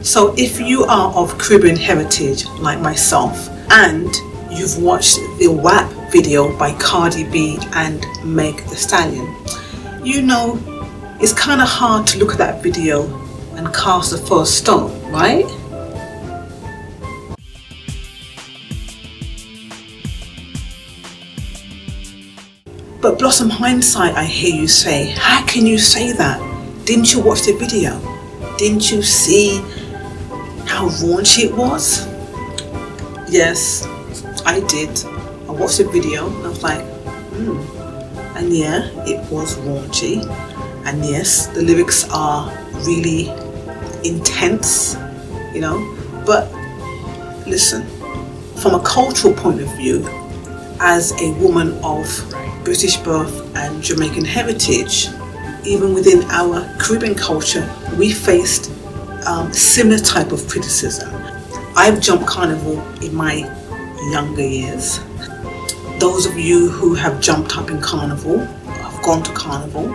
So if you are of Caribbean heritage like myself and you've watched the WAP video by Cardi B and Meg the Stallion, you know it's kind of hard to look at that video and cast the first stone, right? But Blossom Hindsight, I hear you say, how can you say that? Didn't you watch the video? Didn't you see how raunchy it was? Yes, I did. I watched the video and I was like, and yeah, it was raunchy. And yes, the lyrics are really intense, you know. But listen, from a cultural point of view, as a woman of British birth and Jamaican heritage, even within our Caribbean culture, we faced similar type of criticism. I've jumped carnival in my younger years. Those of you who have jumped up in carnival, have gone to carnival,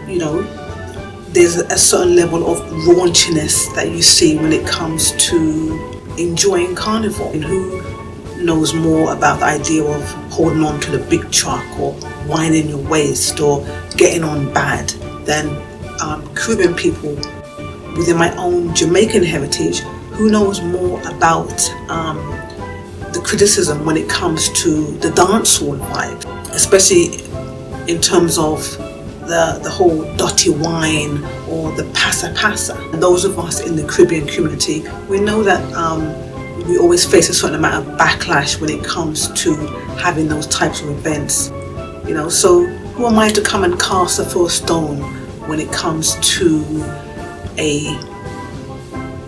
you know, there's a certain level of raunchiness that you see when it comes to enjoying carnival. And who knows more about the idea of holding on to the big truck or winding your waist or getting on bad than Caribbean people within my own Jamaican heritage, who knows more about the criticism when it comes to the dancehall vibe, especially in terms of the whole dirty wine or the passa passa. And those of us in the Caribbean community, we know that we always face a certain amount of backlash when it comes to having those types of events, you know. So who am I to come and cast the first stone when it comes to a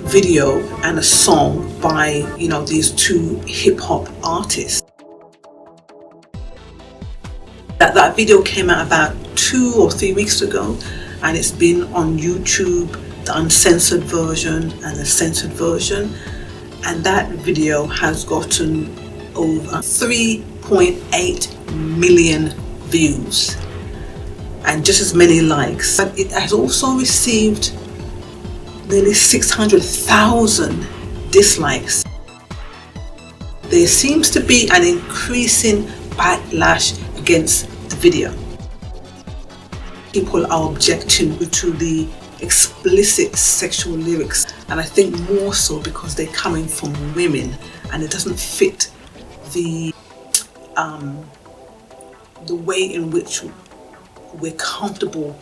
video and a song by, you know, these two hip-hop artists? That video came out about 2 or 3 weeks ago, and it's been on YouTube, the uncensored version and the censored version, and that video has gotten over 3.8 million views and just as many likes. But it has also received nearly 600,000 dislikes. There seems to be an increasing backlash against the video. People are objecting to the explicit sexual lyrics, and I think more so because they're coming from women and it doesn't fit the way in which we're comfortable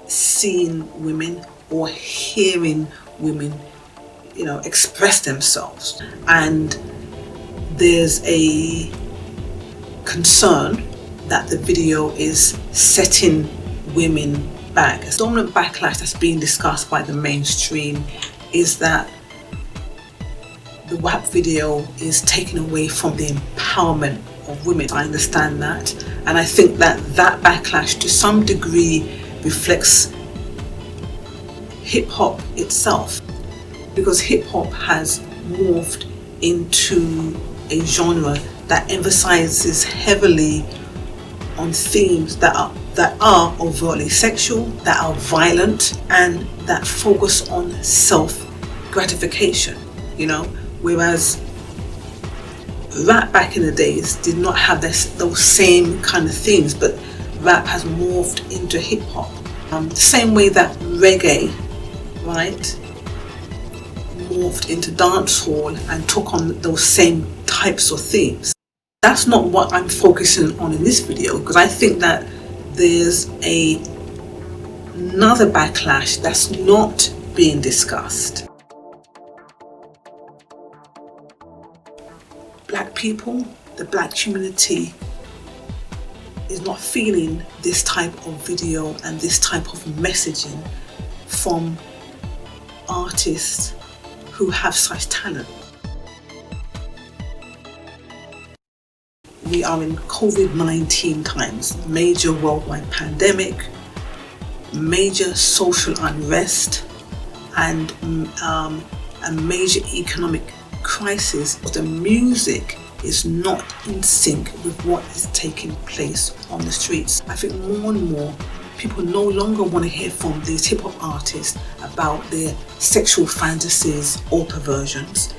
seeing women or hearing women, you know, express themselves. And there's a concern that the video is setting women back. A dominant backlash that's being discussed by the mainstream is that the WAP video is taken away from the empowerment of women. I understand that, and I think that that backlash to some degree reflects hip-hop itself, because hip-hop has morphed into a genre that emphasizes heavily on themes that are overtly sexual, that are violent, and that focus on self-gratification, you know, whereas rap back in the days did not have those same kind of themes, but rap has morphed into hip-hop. The same way that reggae, right, morphed into dancehall and took on those same types of themes. That's not what I'm focusing on in this video, because I think that there's another backlash that's not being discussed. Black people, the black community, is not feeling this type of video and this type of messaging from artists who have such talent. We are in COVID-19 times, major worldwide pandemic, major social unrest, and a major economic crisis. The music is not in sync with what is taking place on the streets. I think more and more People no longer want to hear from these hip-hop artists about their sexual fantasies or perversions.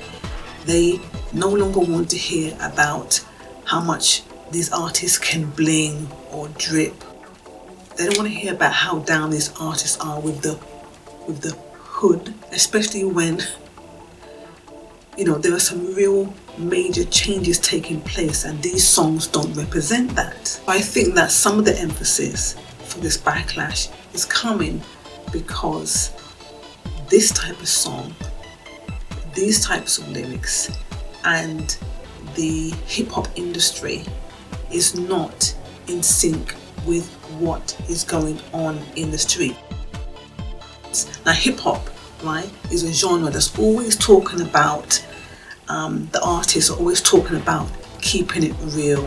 They no longer want to hear about how much these artists can bling or drip. They don't want to hear about how down these artists are with the hood, especially when, you know, there are some real major changes taking place and these songs don't represent that. I think that some of the emphasis for this backlash is coming because this type of song, these types of lyrics, and the hip-hop industry is not in sync with what is going on in the street. Now hip-hop, right, is a genre that's always talking about, the artists are always talking about keeping it real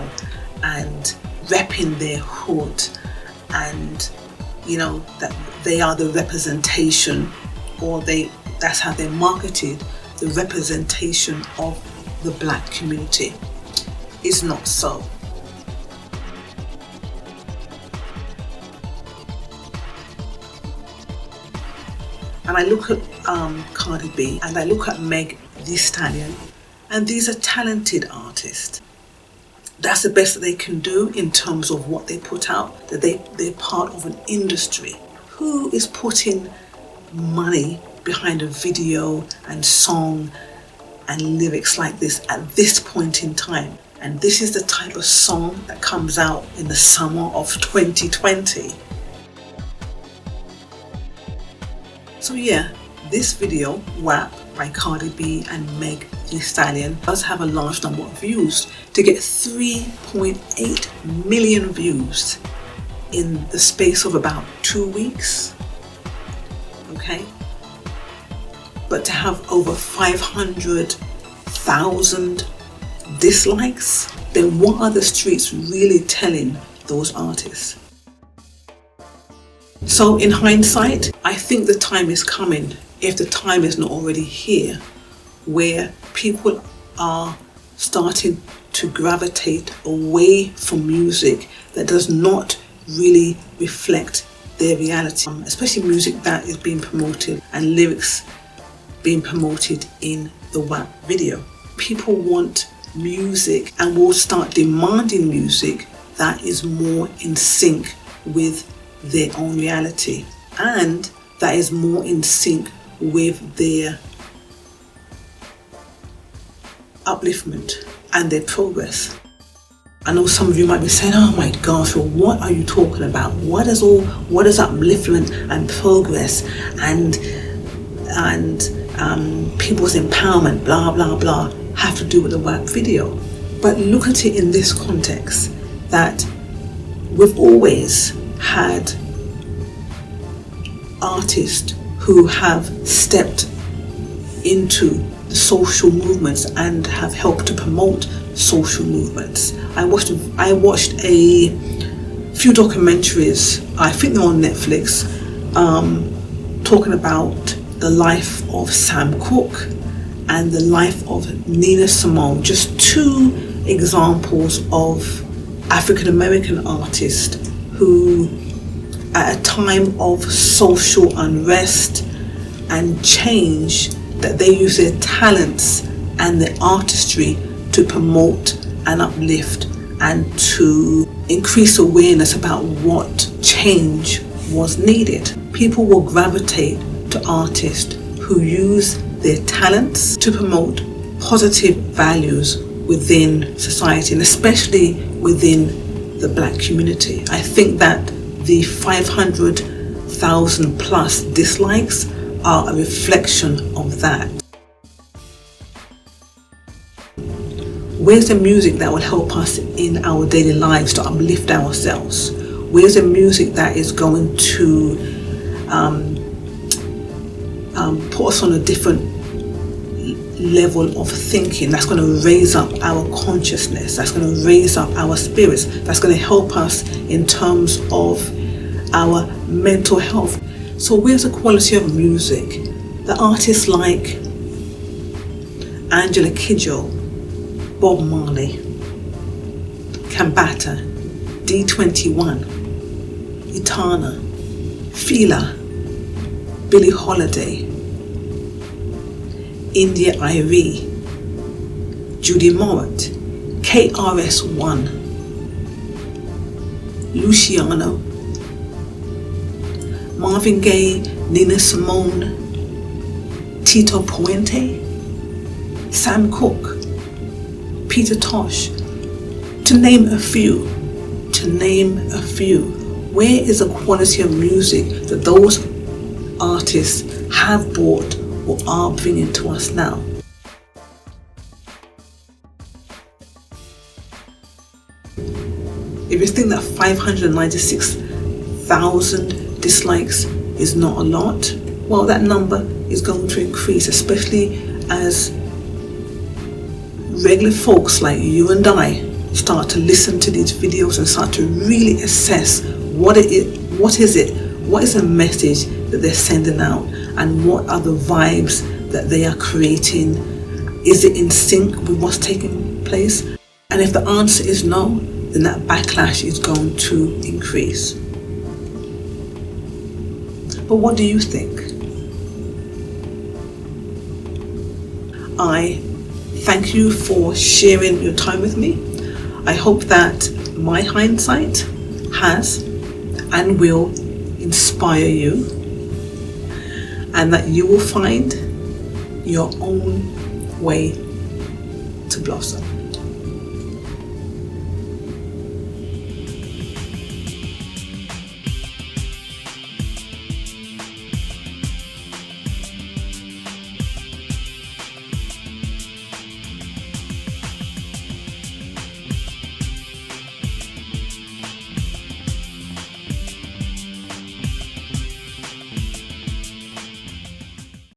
and repping their hood, and you know that they are the representation, or that's how they're marketed, the representation of the black community. It's not so. And I look at Cardi B and I look at Meg Thee Stallion, and these are talented artists. That's the best that they can do in terms of what they put out, that they're part of an industry. Who is putting money behind a video and song and lyrics like this at this point in time? And this is the type of song that comes out in the summer of 2020. So yeah, this video, WAP, by Cardi B and Meg Thee Stallion, does have a large number of views. To get 3.8 million views in the space of about 2 weeks, okay? But to have over 500,000 dislikes, then what are the streets really telling those artists? So in hindsight, I think the time is coming, if the time is not already here, where people are starting to gravitate away from music that does not really reflect their reality, especially music that is being promoted and lyrics being promoted in the WAP video. People want music and will start demanding music that is more in sync with their own reality and that is more in sync with their upliftment and their progress. I know some of you might be saying, oh my gosh, well, what are you talking about? What does upliftment and progress and people's empowerment, blah blah blah, have to do with the WAP video? But look at it in this context, that we've always had artists who have stepped into the social movements and have helped to promote social movements. I watched a few documentaries, I think they're on Netflix, talking about the life of Sam Cooke and the life of Nina Simone, just two examples of African American artists who, at a time of social unrest and change, that they use their talents and their artistry to promote and uplift and to increase awareness about what change was needed. People will gravitate to artists who use their talents to promote positive values within society, and especially within the black community. I think that the 500,000 plus dislikes are a reflection of that. Where's the music that will help us in our daily lives to uplift ourselves? Where's the music that is going to put us on a different level of thinking, that's going to raise up our consciousness, that's going to raise up our spirits, that's going to help us in terms of our mental health? So where's the quality of music? The artists like Angela Kidjo, Bob Marley, Kambata, D21, Itana, Fila, Billie Holiday, India Irie, Judy Mowatt, KRS-One, Luciano, Marvin Gaye, Nina Simone, Tito Puente, Sam Cooke, Peter Tosh, to name a few. Where is the quality of music that those artists have brought or are bringing to us now? If you think that 596,000 dislikes is not a lot, well, that number is going to increase, especially as regular folks like you and I start to listen to these videos and start to really assess what is the message that they're sending out, and what are the vibes that they are creating. Is it in sync with what's taking place? And if the answer is no, then that backlash is going to increase. But what do you think? I thank you for sharing your time with me. I hope that my hindsight has and will inspire you, and that you will find your own way to blossom.